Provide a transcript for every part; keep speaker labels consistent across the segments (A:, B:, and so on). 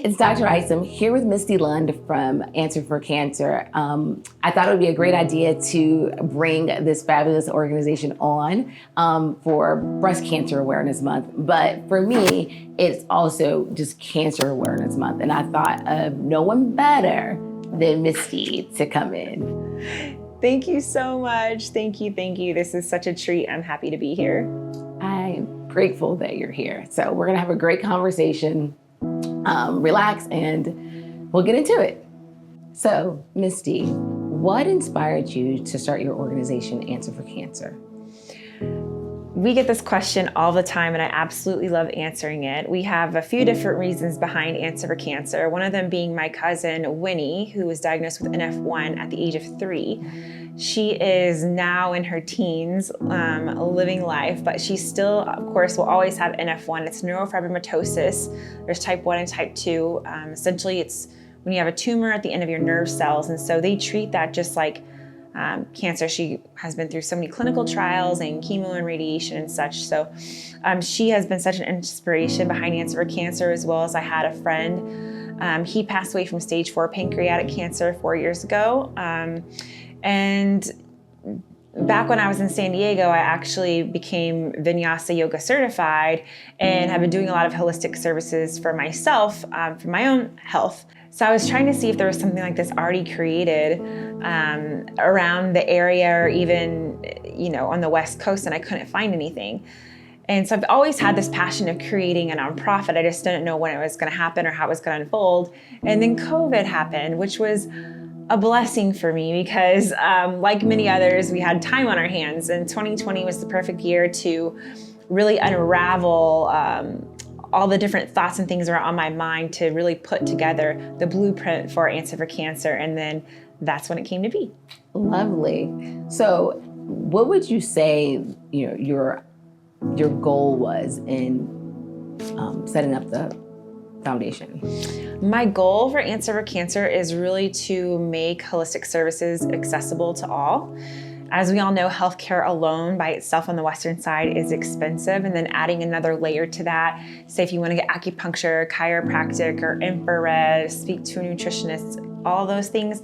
A: it's Dr. Isom here with Misty Lund from Answer for Cancer. I thought it would be a great idea to bring this fabulous organization on for Breast Cancer Awareness Month. But for me, it's also just Cancer Awareness Month. And I thought of no one better than Misty to come in.
B: Thank you so much. Thank you. This is such a treat. I'm happy to be here.
A: I'm grateful that you're here. So we're gonna have a great conversation. Relax and we'll get into it. So, Misty, what inspired you to start your organization, Answer for Cancer?
B: We get this question all the time, and I absolutely love answering it. We have a few different reasons behind Answer for Cancer. One of them being my cousin, Winnie, who was diagnosed with NF1 at the age of 3. She is now in her teens, living life, but she still, of course, will always have NF1. It's neurofibromatosis. There's type 1 and type 2. Essentially, it's when you have a tumor at the end of your nerve cells, and so they treat that just like cancer. She has been through so many clinical trials and chemo and radiation and such. So she has been such an inspiration behind Answer for Cancer, as well as I had a friend. He passed away from stage 4 pancreatic cancer 4 years ago. And back when I was in San Diego, I actually became Vinyasa Yoga certified and have been doing a lot of holistic services for myself, for my own health. So I was trying to see if there was something like this already created around the area, or even, on the West Coast, and I couldn't find anything. And so I've always had this passion of creating a nonprofit. I just didn't know when it was going to happen or how it was going to unfold. And then COVID happened, which was a blessing for me because, like many others, we had time on our hands, and 2020 was the perfect year to really unravel all the different thoughts and things that are on my mind to really put together the blueprint for Answer for Cancer, and then that's when it came to be.
A: Lovely. So, what would you say your goal was in setting up the foundation?
B: My goal for Answer for Cancer is really to make holistic services accessible to all. As we all know, healthcare alone by itself on the Western side is expensive, and then adding another layer to that, say if you want to get acupuncture, chiropractic, or infrared, speak to a nutritionist, all those things,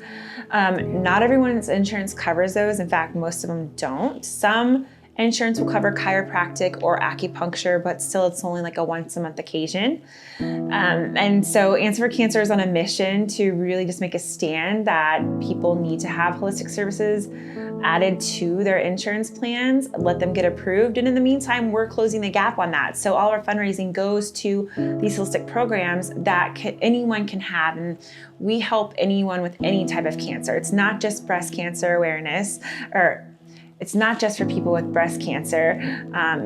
B: not everyone's insurance covers those. In fact, most of them don't. Some insurance will cover chiropractic or acupuncture, but still it's only like a once a month occasion. And so Answer for Cancer is on a mission to really just make a stand that people need to have holistic services added to their insurance plans, let them get approved. And in the meantime, we're closing the gap on that. So all our fundraising goes to these holistic programs that anyone can have. And we help anyone with any type of cancer. It's not just breast cancer awareness, or it's not just for people with breast cancer.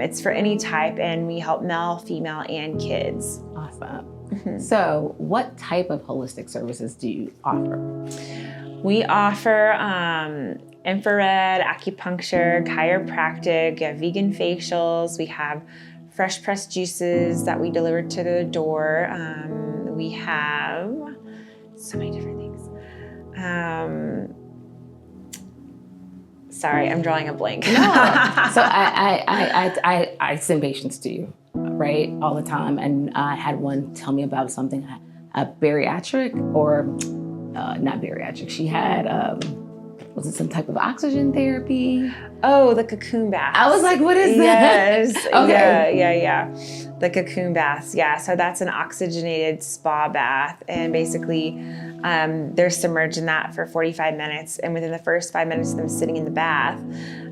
B: It's for any type, and we help male, female, and kids.
A: Awesome. Mm-hmm. So what type of holistic services do you offer?
B: We offer infrared, acupuncture, chiropractic, vegan facials. We have fresh pressed juices that we deliver to the door. We have so many different things. Sorry, I'm drawing a blank.
A: No. So I send patients to you, right, all the time. And I had one tell me about something, a bariatric, or not bariatric. She had, was it some type of oxygen therapy?
B: Oh, the cocoon bath.
A: I was like, what is that?
B: Yes. Okay. Yeah. The cocoon baths. Yeah. So that's an oxygenated spa bath. And basically, they're submerged in that for 45 minutes. And within the first 5 minutes of them sitting in the bath,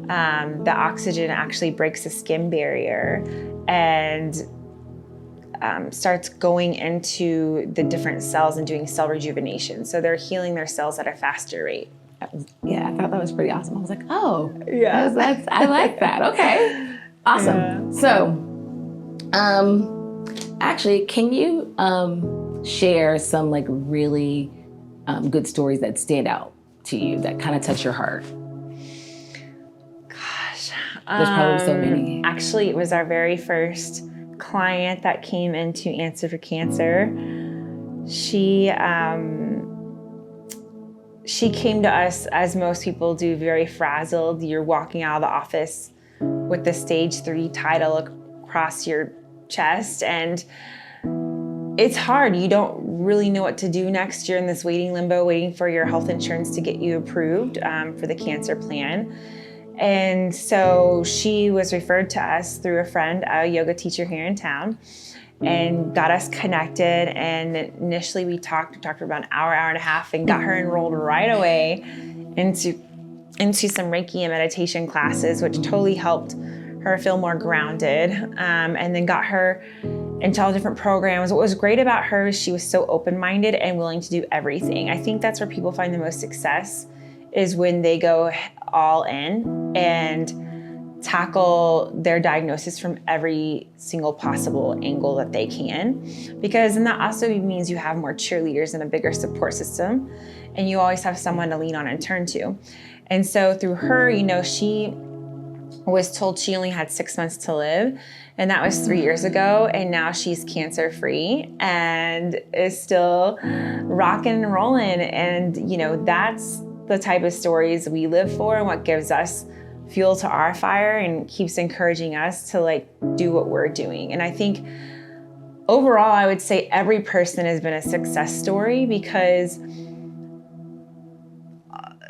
B: the oxygen actually breaks the skin barrier and starts going into the different cells and doing cell rejuvenation. So they're healing their cells at a faster rate.
A: Yeah, I thought that was pretty awesome. I was like, oh, yeah, I like that. Okay, awesome. Yeah. So, actually, can you share some like really good stories that stand out to you that kind of touch your heart?
B: Gosh,
A: there's probably so many.
B: Actually, it was our very first client that came into Answer for Cancer. She came to us, as most people do, very frazzled. You're walking out of the office with the stage 3 title across your chest, and it's hard. You don't really know what to do next. You're in this waiting limbo, waiting for your health insurance to get you approved for the cancer plan. And so she was referred to us through a friend, a yoga teacher here in town, and got us connected. And initially we talked for about an hour and a half, and got her enrolled right away into some Reiki and meditation classes, which totally helped her feel more grounded, and then got her into all different programs. What was great about her is she was so open-minded and willing to do everything. I think that's where people find the most success, is when they go all in and tackle their diagnosis from every single possible angle that they can. Because then that also means you have more cheerleaders and a bigger support system, and you always have someone to lean on and turn to. And so through her, she was told she only had 6 months to live, and that was 3 years ago, and now she's cancer-free and is still rocking and rolling. And that's the type of stories we live for, and what gives us fuel to our fire and keeps encouraging us to do what we're doing. And I think overall, I would say every person has been a success story, because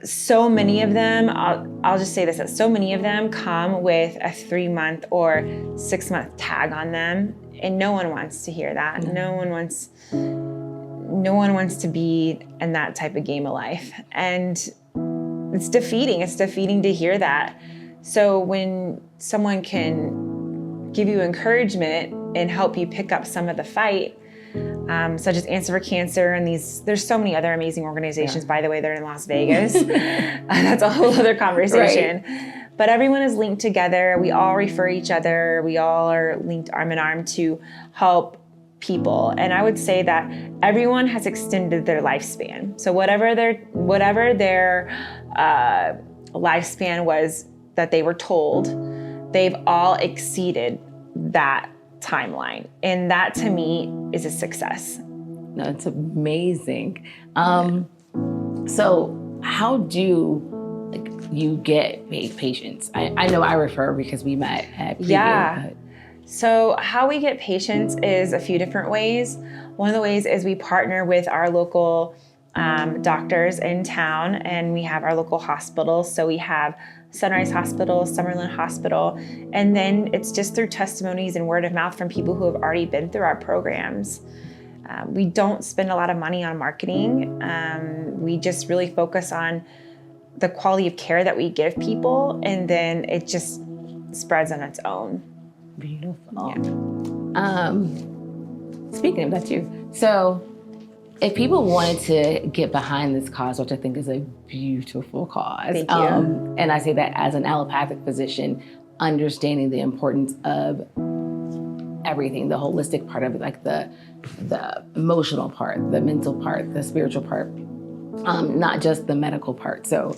B: so many of them, I'll just say this, that so many of them come with a 3-month or 6-month tag on them, and no one wants to hear that.
A: Mm-hmm.
B: No one wants to be in that type of game of life. And it's defeating. It's defeating to hear that. So when someone can give you encouragement and help you pick up some of the fight, such as Answer for Cancer, and there's so many other amazing organizations, by the way, they're in Las Vegas. That's a whole other conversation. Right. But everyone is linked together. We all refer each other. We all are linked arm in arm to help people. And I would say that everyone has extended their lifespan. So whatever their lifespan was that they were told, they've all exceeded that timeline. And that to me is a success.
A: No, it's amazing. So how do you get patients? I know I refer because we met at preview.
B: Yeah. So how we get patients is a few different ways. One of the ways is we partner with our local doctors in town, and we have our local hospitals. So we have Sunrise Hospital, Summerlin Hospital, and then it's just through testimonies and word of mouth from people who have already been through our programs. We don't spend a lot of money on marketing. We just really focus on the quality of care that we give people, and then it just spreads on its own.
A: Beautiful. Yeah. Speaking of that too, so if people wanted to get behind this cause, which I think is a beautiful cause,
B: thank you.
A: And I say that as an allopathic physician, understanding the importance of everything, the holistic part of it, like the emotional part, the mental part, the spiritual part, not just the medical part. So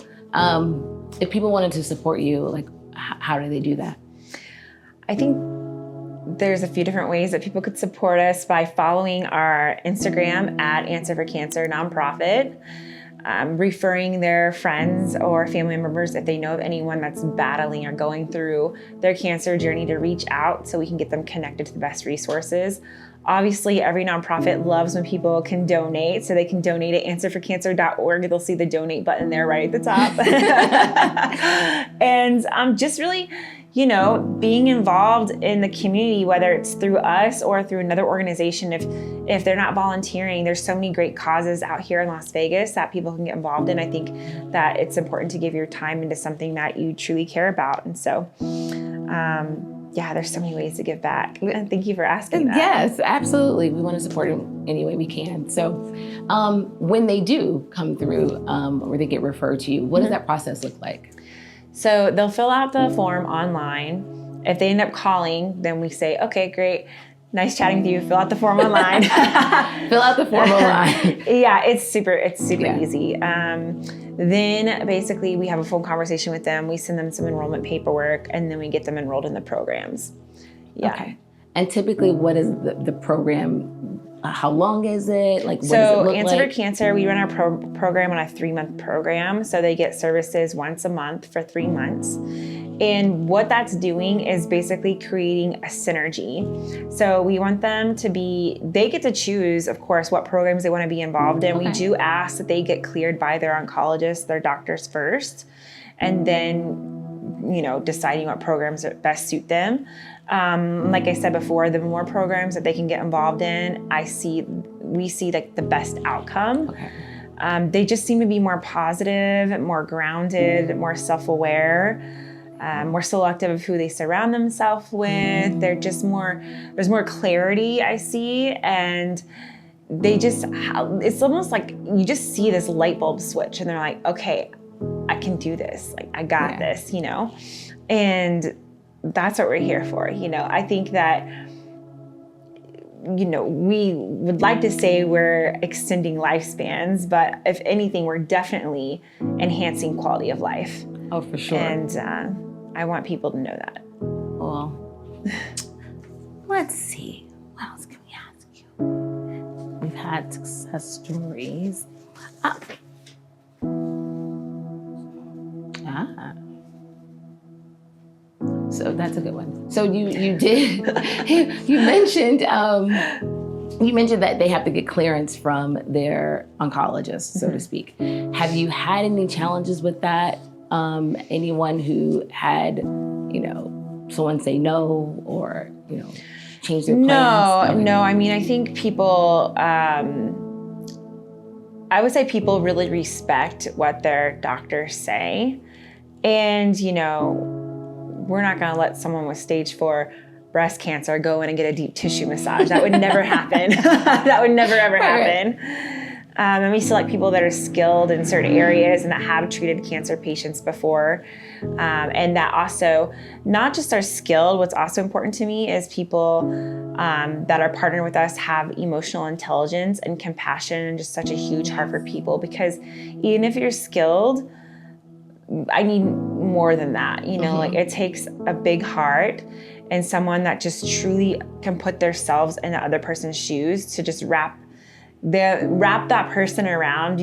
A: if people wanted to support you, how do they do that?
B: I think there's a few different ways that people could support us by following our Instagram at Answer for Cancer Nonprofit, referring their friends or family members if they know of anyone that's battling or going through their cancer journey to reach out so we can get them connected to the best resources. Obviously, every nonprofit loves when people can donate, so they can donate at answerforcancer.org. They'll see the donate button there right at the top. And just really, being involved in the community, whether it's through us or through another organization. If they're not volunteering, there's so many great causes out here in Las Vegas that people can get involved in. I think that it's important to give your time into something that you truly care about. And so, there's so many ways to give back. And thank you for asking that.
A: Yes, absolutely. We want to support them any way we can. So when they do come through or they get referred to you, what does that process look like?
B: So they'll fill out the form online. If they end up calling, then we say, okay, great. Nice chatting with you. Fill out the form online.
A: Fill out the form online.
B: Yeah, it's super easy. Then basically we have a phone conversation with them. We send them some enrollment paperwork, and then we get them enrolled in the programs. Yeah.
A: Okay. And typically, what is the program? How long is it? What does it look
B: Answer
A: like?
B: for Cancer, we run our program on a 3-month program. So they get services once a month for 3 months. And what that's doing is basically creating a synergy. So we want them to they get to choose, of course, what programs they want to be involved in. Okay. We do ask that they get cleared by their oncologists, their doctors first, and then, deciding what programs best suit them. Like I said before, the more programs that they can get involved in, we see like the best outcome. Okay. They just seem to be more positive, more grounded, more self-aware, more selective of who they surround themselves with. They're just there's more clarity, I see. And it's almost like you just see this light bulb switch and they're like, okay, I can do this. Like, I got this, and that's what we're here for. I think that, we would like to say we're extending lifespans, but if anything, we're definitely enhancing quality of life.
A: Oh, for sure.
B: And I want people to know that.
A: Well, let's see. What else can we ask you? We've had success stories. So that's a good one. So you did, you mentioned that they have to get clearance from their oncologist, so to speak. Have you had any challenges with that? Anyone who had, someone say no or, change their plans?
B: No. I mean, I think people, I would say people really respect what their doctors say. And, we're not going to let someone with stage 4 breast cancer go in and get a deep tissue massage. That would never happen. That would never, ever happen. And we select people that are skilled in certain areas and that have treated cancer patients before. And that also, not just are skilled, what's also important to me is people that are partnered with us have emotional intelligence and compassion and just such a huge heart for people. Because even if you're skilled, I need more than that, like it takes a big heart and someone that just truly can put themselves in the other person's shoes to just wrap that person around,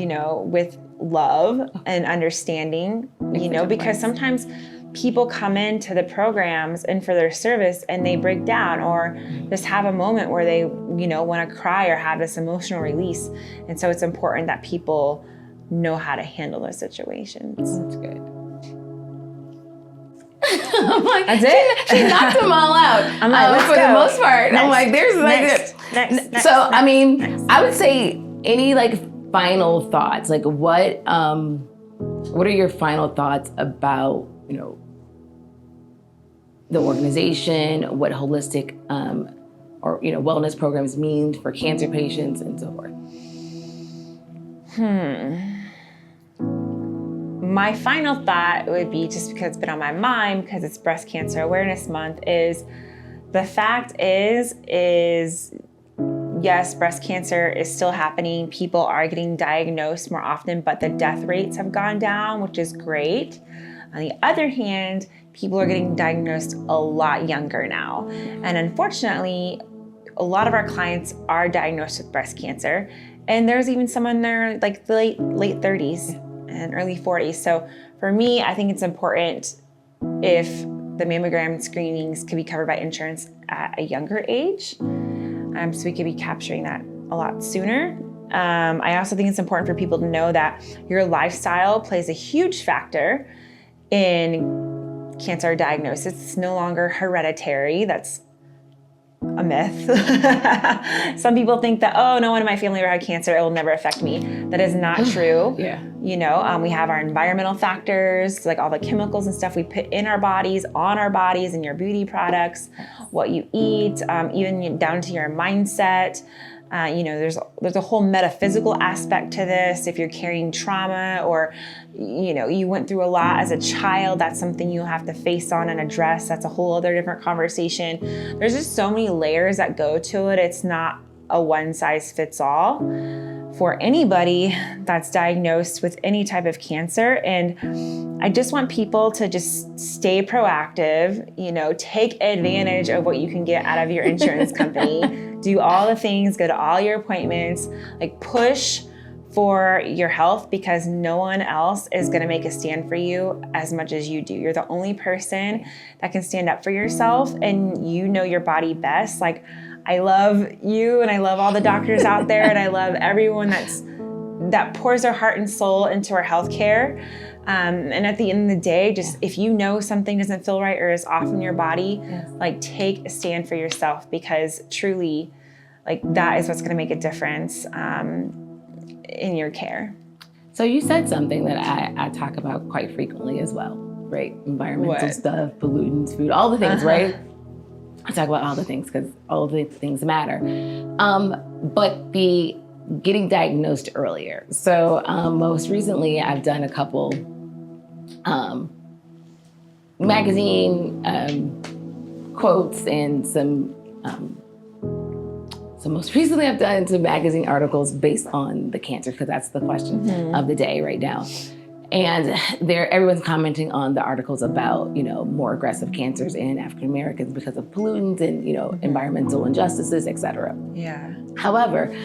B: with love and understanding, because sometimes people come into the programs and for their service and they break down or just have a moment where they, want to cry or have this emotional release. And so it's important that people know how to handle those situations.
A: That's good. I'm like,
B: that's it.
A: She knocked them all out.
B: I'm like,
A: for the most part.
B: Next.
A: I'm like, there's
B: next.
A: So I mean, I would say any final thoughts. Like, what are your final thoughts about the organization, what holistic or wellness programs mean for cancer patients and so forth?
B: My final thought would be, just because it's been on my mind, because it's Breast Cancer Awareness Month, is the fact is yes, breast cancer is still happening. People are getting diagnosed more often, but the death rates have gone down, which is great. On the other hand, people are getting diagnosed a lot younger now. And unfortunately, a lot of our clients are diagnosed with breast cancer. And there's even some in their late 30s and early 40s. So for me, I think it's important if the mammogram screenings can be covered by insurance at a younger age. So we could be capturing that a lot sooner. I also think it's important for people to know that your lifestyle plays a huge factor in cancer diagnosis. It's no longer hereditary. That's a myth. Some people think that, no one in my family ever had cancer, it will never affect me. That is not true.
A: Yeah.
B: We have our environmental factors, like all the chemicals and stuff we put in our bodies, on our bodies, and your beauty products, what you eat, even down to your mindset. There's a whole metaphysical aspect to this. If you're carrying trauma or, you went through a lot as a child, that's something you have to face on and address. That's a whole other different conversation. There's just so many layers that go to it. It's not a one size fits all for anybody that's diagnosed with any type of cancer. And I just want people to just stay proactive, take advantage of what you can get out of your insurance company. Do all the things, go to all your appointments, push for your health, because no one else is going to make a stand for you as much as you do. You're the only person that can stand up for yourself, and you know your body best. Like, I love you, and I love all the doctors out there, and I love everyone that pours their heart and soul into our healthcare. And at the end of the day, just if you know something doesn't feel right or is off in your body, like, take a stand for yourself, because truly, like, that is what's going to make a difference in your care.
A: So you said something that I talk about quite frequently as well, right? Environmental stuff, pollutants, food, all the things, right? I talk about all the things because all of the things matter. But the getting diagnosed earlier. So most recently, I've done a couple magazine quotes and some. So most recently, I've done some magazine articles based on the cancer, because that's the question of the day right now. And everyone's commenting on the articles about, more aggressive cancers in African Americans because of pollutants and, environmental injustices, et cetera.
B: Yeah.
A: However,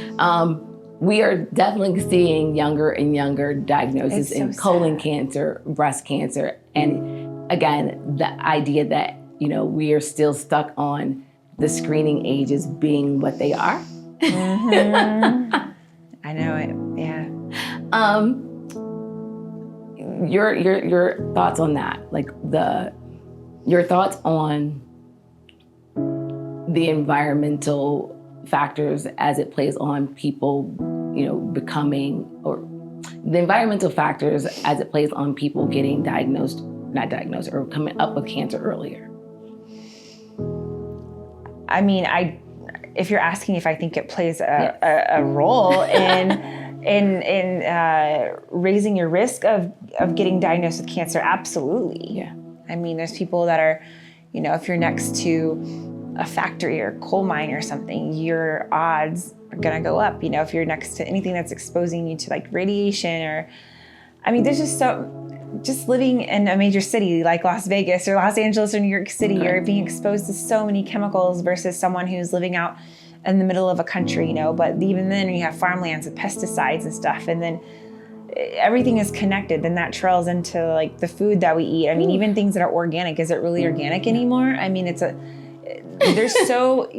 A: we are definitely seeing younger and younger diagnoses in colon cancer, breast cancer. And again, the idea that, we are still stuck on the screening ages being what they are.
B: I know it. Yeah.
A: Your thoughts on that, like your thoughts on the environmental factors as it plays on people, becoming, or the environmental factors as it plays on people getting not diagnosed, or coming up with cancer earlier.
B: I mean, if you're asking if I think it plays a role in raising your risk of getting diagnosed with cancer, absolutely.
A: Yeah.
B: I mean, there's people that are, if you're next to a factory or coal mine or something, your odds are gonna go up. If you're next to anything that's exposing you to like radiation, or, I mean, there's just living in a major city like Las Vegas or Los Angeles or New York City, you're being exposed to so many chemicals versus someone who's living out in the middle of a country, but even then you have farmlands with pesticides and stuff, and then everything is connected. Then that trails into like the food that we eat. I mean, even things that are organic, is it really organic anymore? I mean, there's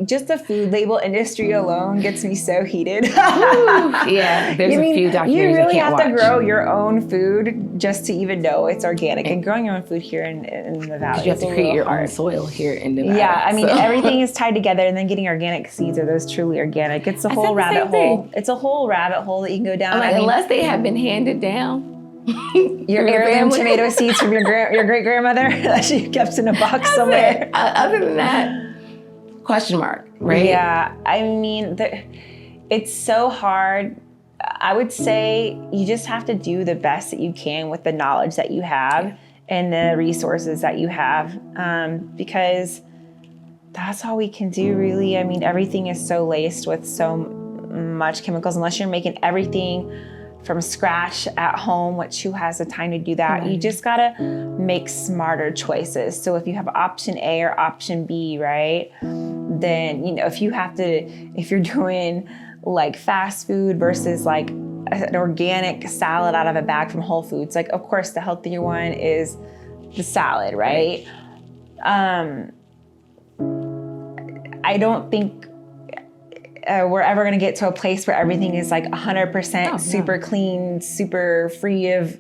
B: just the food label industry alone gets me so heated.
A: Yeah, there's a few documentaries
B: you really have to
A: watch.
B: grow your own food just to even know it's organic. And growing your own food here in the valley,
A: you have to create your own soil here in the valley.
B: Yeah, I mean, everything is tied together, and then getting organic seeds, are those truly organic? It's a whole rabbit hole. It's a whole rabbit hole that you can go down.
A: Unless they have been handed down.
B: Your heirloom tomato seeds from your great grandmother that she kept in a box somewhere.
A: Other than that, question mark, right?
B: Yeah, I mean, it's so hard. I would say you just have to do the best that you can with the knowledge that you have and the resources that you have, because that's all we can do, really. I mean, everything is so laced with so much chemicals. Unless you're making everything from scratch at home, which who has the time to do that? Right. You just gotta make smarter choices. So if you have option A or option B, right? Then, if you're doing like fast food versus like an organic salad out of a bag from Whole Foods, like, of course, the healthier one is the salad, right? I don't think we're ever going to get to a place where everything is like 100% super clean, super free of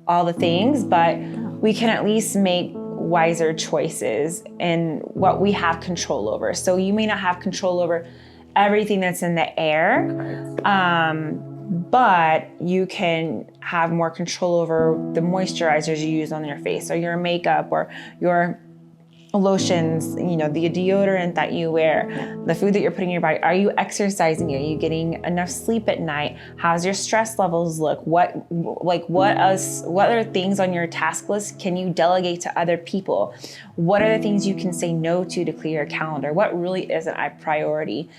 B: all the things, but we can at least make wiser choices in what we have control over. So you may not have control over everything that's in the air, but you can have more control over the moisturizers you use on your face, or your makeup, or your lotions, the deodorant that you wear, the food that you're putting in your body. Are you exercising? Are you getting enough sleep at night? How's your stress levels look? What other things on your task list can you delegate to other people? What are the things you can say no to clear your calendar? What really isn't a priority?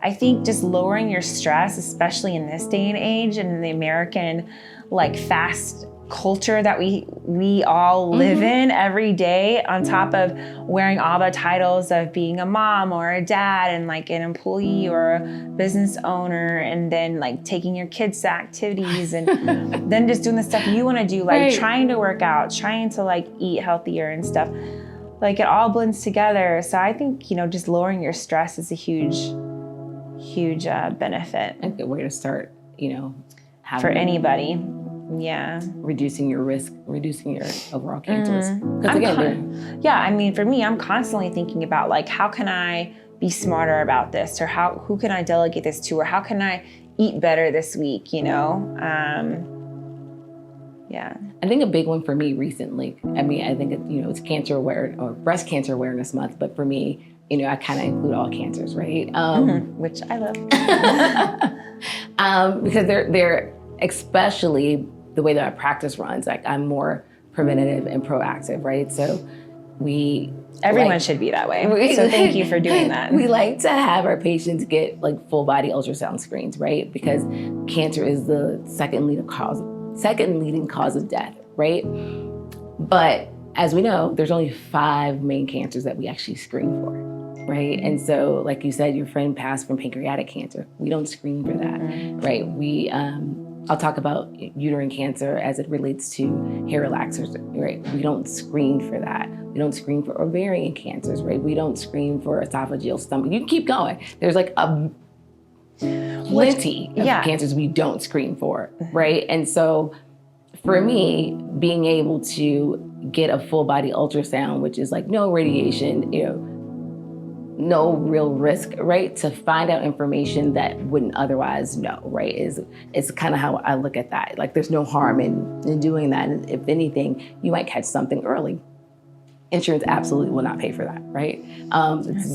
B: I think just lowering your stress, especially in this day and age and in the American like fast culture that we all live in every day, on top of wearing all the titles of being a mom or a dad and like an employee or a business owner, and then like taking your kids to activities and then just doing the stuff you want to do, like trying to work out, trying to like eat healthier and stuff. Like it all blends together. So I think, you know, just lowering your stress is a huge benefit.
A: A good way to start, you know,
B: for anybody. Yeah.
A: Reducing your risk, reducing your overall cancer risk. Because again,
B: I mean, for me, I'm constantly thinking about like, how can I be smarter about this, or who can I delegate this to, or how can I eat better this week, you know? Yeah.
A: I think a big one for me recently, I mean, I think, you know, it's cancer aware or breast cancer awareness month, but for me, you know, I kind of include all cancers, right?
B: Which I love.
A: Because they're especially the way that our practice runs, like I'm more preventative and proactive, right? So
B: everyone should be that way. So thank you for doing that.
A: We like to have our patients get like full body ultrasound screens, right? Because cancer is the second leading cause of death, right? But as we know, there's only 5 main cancers that we actually screen for, right? And so, like you said, your friend passed from pancreatic cancer. We don't screen for that, right? I'll talk about uterine cancer as it relates to hair relaxers, right? We don't screen for that. We don't screen for ovarian cancers, right? We don't screen for esophageal stomach. You can keep going. There's like plenty of cancers we don't screen for, right? And so for me, being able to get a full body ultrasound, which is like no radiation, you know, no real risk, right? To find out information that wouldn't otherwise know, right? It's kind of how I look at that. Like there's no harm in doing that. And if anything, you might catch something early. Insurance absolutely will not pay for that, right?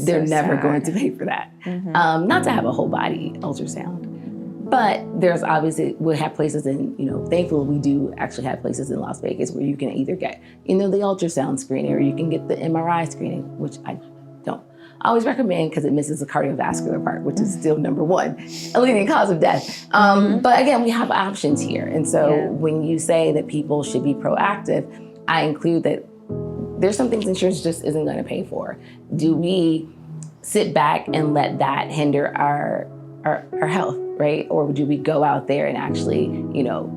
A: They're never going to pay for that. Not to have a whole body ultrasound. But there's obviously, we have places in, you know, thankfully we do actually have places in Las Vegas where you can either get, you know, the ultrasound screening or you can get the MRI screening, which I don't always recommend because it misses the cardiovascular part, which is still number 1, a leading cause of death. But again, we have options here. And so when you say that people should be proactive, I include that there's some things insurance just isn't going to pay for. Do we sit back and let that hinder our health, right? Or do we go out there and actually, you know,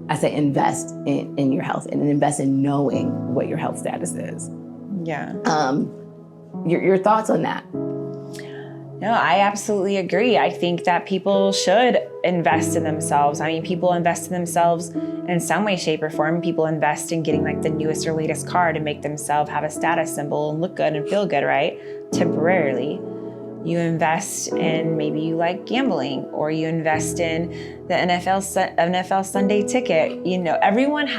A: I say invest in your health and invest in knowing what your health status is?
B: Yeah.
A: Your thoughts on that?
B: No, I absolutely agree. I think that people should invest in themselves. I mean, people invest in themselves in some way, shape, or form. People invest in getting like the newest or latest car to make themselves have a status symbol and look good and feel good, right? Temporarily. You invest in, maybe you like gambling, or you invest in the NFL Sunday ticket. You know, everyone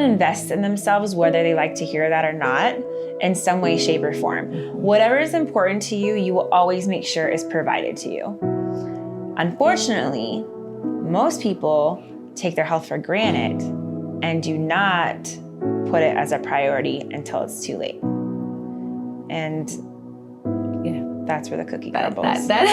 B: invests in themselves, whether they like to hear that or not, in some way, shape, or form. Whatever is important to you, you will always make sure is provided to you. Unfortunately, most people take their health for granted and do not put it as a priority until it's too late. And that's where the cookie crumbles.
A: That's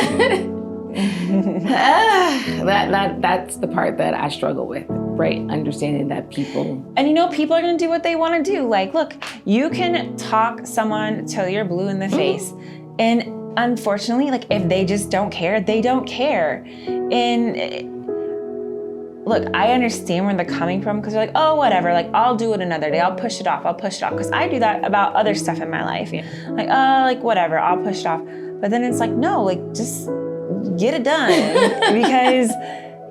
A: the part that I struggle with, right? Understanding that people...
B: And you know, people are going to do what they want to do. Like, look, you can talk someone till you're blue in the face. And unfortunately, like, if they just don't care, they don't care. And look, I understand where they're coming from, because they're like, oh, whatever, like, I'll do it another day. I'll push it off. Because I do that about other stuff in my life. Like, like, whatever, I'll push it off. But then it's like, no, like, just get it done, because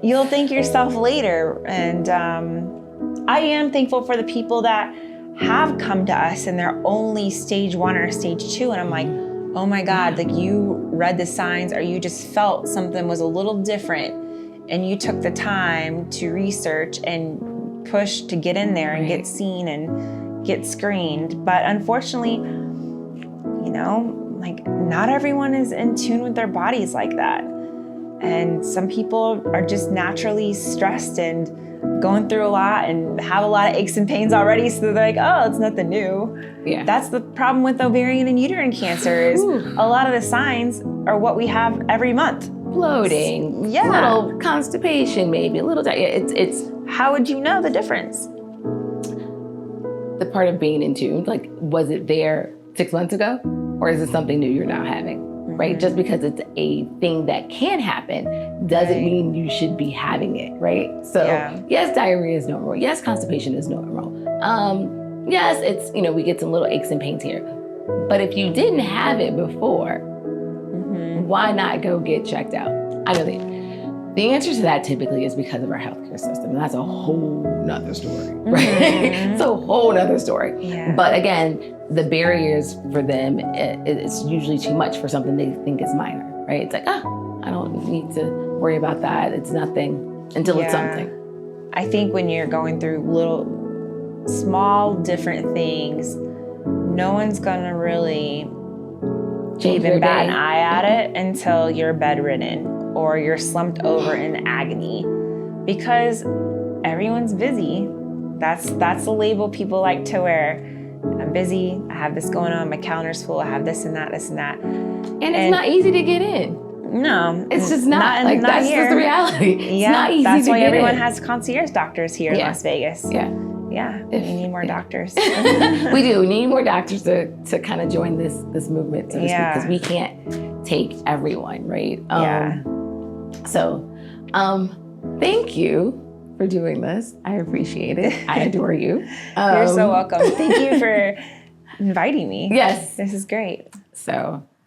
B: you'll thank yourself later. And I am thankful for the people that have come to us and they're only stage 1 or stage 2. And I'm like, oh my God, like you read the signs, or you just felt something was a little different and you took the time to research and push to get in there and get seen and get screened. But unfortunately, you know, like not everyone is in tune with their bodies like that. And some people are just naturally stressed and going through a lot and have a lot of aches and pains already. So they're like, oh, it's nothing new.
A: Yeah.
B: That's the problem with ovarian and uterine cancer is a lot of the signs are what we have every month.
A: Bloating, little constipation, maybe a little. It's.
B: How would you know the difference?
A: The part of being in tune, like, was it there 6 months ago, or is it something new you're now having? Right? Just because it's a thing that can happen doesn't mean you should be having it, right? So yes, diarrhea is normal. Yes, constipation is normal. Yes, it's, we get some little aches and pains here. But if you didn't have it before, why not go get checked out? I know the answer to that typically is because of our healthcare system. And that's a whole nother story, right? It's a whole nother story.
B: Yeah.
A: But again, the barriers for them, it's usually too much for something they think is minor, right? It's like, I don't need to worry about that. It's nothing until it's something.
B: I think when you're going through little, small, different things, no one's gonna really even bat an eye at it until you're bedridden or you're slumped over in agony, because everyone's busy. That's the label people like to wear. I'm busy, I have this going on, my calendar's full, I have this and that, this and that.
A: And it's not easy to get in.
B: No.
A: It's just not that's
B: here.
A: Just the reality. It's not easy
B: that's
A: to
B: why
A: get
B: everyone
A: in.
B: has concierge doctors here in Las Vegas. Yeah, we need more doctors.
A: We do. We need more doctors to kind of join this movement, so to speak, because we can't take everyone, right? So, thank you for doing this. I appreciate it. I adore you.
B: You're so welcome. Thank you for inviting me.
A: Yes.
B: This is great.
A: So